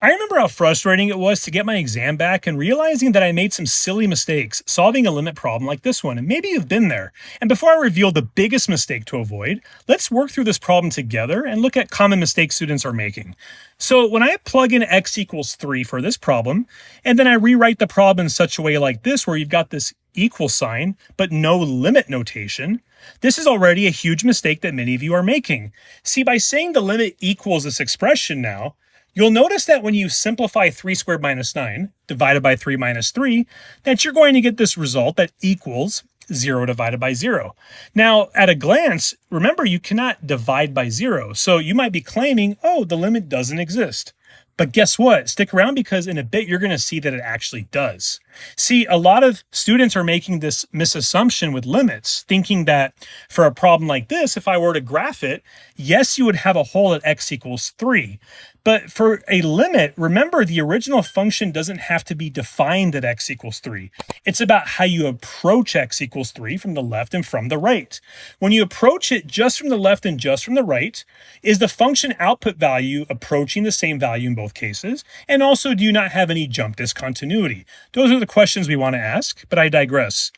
I remember how frustrating it was to get my exam back and realizing that I made some silly mistakes solving a limit problem like this one, and maybe you've been there. And before I reveal the biggest mistake to avoid, let's work through this problem together and look at common mistakes students are making. So when I plug in x equals 3 for this problem, and then I rewrite the problem in such a way like this where you've got this equal sign, but no limit notation, this is already a huge mistake that many of you are making. See, by saying the limit equals this expression now, you'll notice that when you simplify 3 squared minus 9 divided by 3 minus 3, that you're going to get this result that equals 0 divided by 0. Now, at a glance, remember you cannot divide by 0, so you might be claiming, oh, the limit doesn't exist. But guess what? Stick around because in a bit you're going to see that it actually does. See, a lot of students are making this misassumption with limits, thinking that for a problem like this, if I were to graph it, yes, you would have a hole at x equals 3. But for a limit, remember the original function doesn't have to be defined at x equals 3. It's about how you approach x equals 3 from the left and from the right. When you approach it just from the left and just from the right, is the function output value approaching the same value in both cases? And also, do you not have any jump discontinuity? Those are the questions we want to ask, but I digress.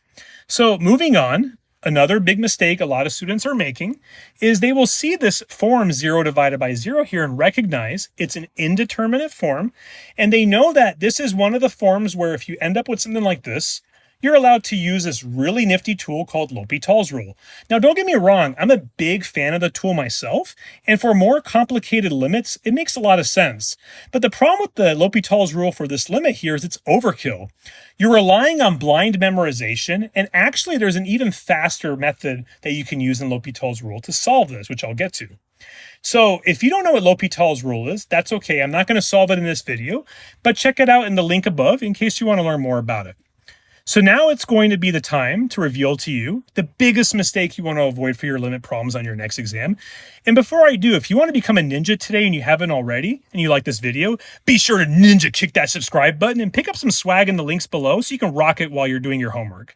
So moving on, another big mistake a lot of students are making is they will see this form 0 divided by 0 here and recognize it's an indeterminate form. And they know that this is one of the forms where if you end up with something like this, you're allowed to use this really nifty tool called LHopitals rule. Now, don't get me wrong, I'm a big fan of the tool myself, and for more complicated limits, it makes a lot of sense. But the problem with the LHopitals rule for this limit here is it's overkill. You're relying on blind memorization, and actually there's an even faster method that you can use in LHopitals rule to solve this, which I'll get to. So if you don't know what LHopitals rule is, that's okay. I'm not going to solve it in this video, but check it out in the link above in case you want to learn more about it. So now it's going to be the time to reveal to you the biggest mistake you want to avoid for your limit problems on your next exam. And before I do, if you want to become a ninja today and you haven't already, and you like this video, be sure to ninja kick that subscribe button and pick up some swag in the links below so you can rock it while you're doing your homework.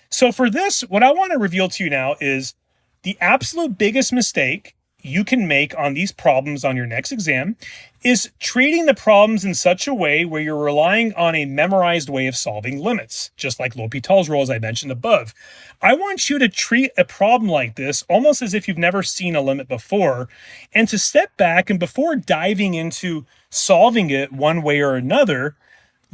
So for this, what I want to reveal to you now is the absolute biggest mistake you can make on these problems on your next exam is treating the problems in such a way where you're relying on a memorized way of solving limits, just like LHopitals rule as I mentioned above. I want you to treat a problem like this almost as if you've never seen a limit before, and to step back and before diving into solving it one way or another,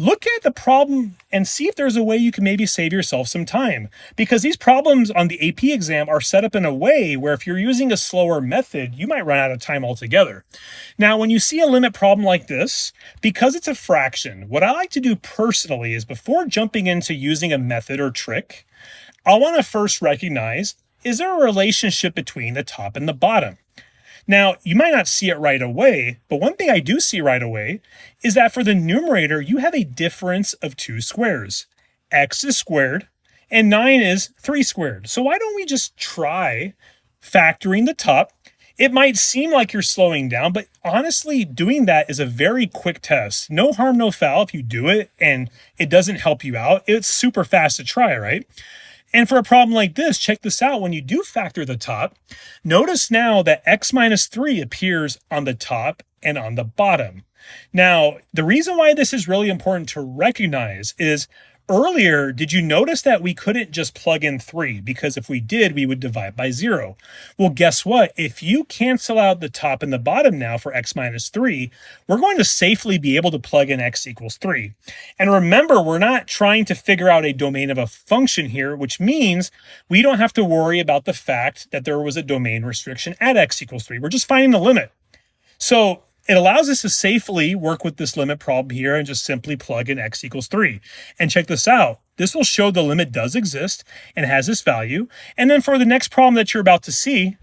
look at the problem and see if there's a way you can maybe save yourself some time. Because these problems on the AP exam are set up in a way where if you're using a slower method, you might run out of time altogether. Now, when you see a limit problem like this, because it's a fraction, what I like to do personally is before jumping into using a method or trick, I want to first recognize, is there a relationship between the top and the bottom? Now, you might not see it right away, but one thing I do see right away is that for the numerator, you have a difference of 2 squares. X is squared, and 9 is 3 squared. So why don't we just try factoring the top? It might seem like you're slowing down, but honestly, doing that is a very quick test. No harm, no foul if you do it and it doesn't help you out. It's super fast to try, right? And for a problem like this, check this out. When you do factor the top, notice now that x minus 3 appears on the top and on the bottom. Now, the reason why this is really important to recognize is earlier, did you notice that we couldn't just plug in 3? Because if we did, we would divide by 0. Well, guess what? If you cancel out the top and the bottom now for x minus 3, we're going to safely be able to plug in x equals 3. And remember, we're not trying to figure out a domain of a function here, which means we don't have to worry about the fact that there was a domain restriction at x equals 3. We're just finding the limit. So it allows us to safely work with this limit problem here and just simply plug in x equals 3. And check this out. This will show the limit does exist and has this value. And then for the next problem that you're about to see,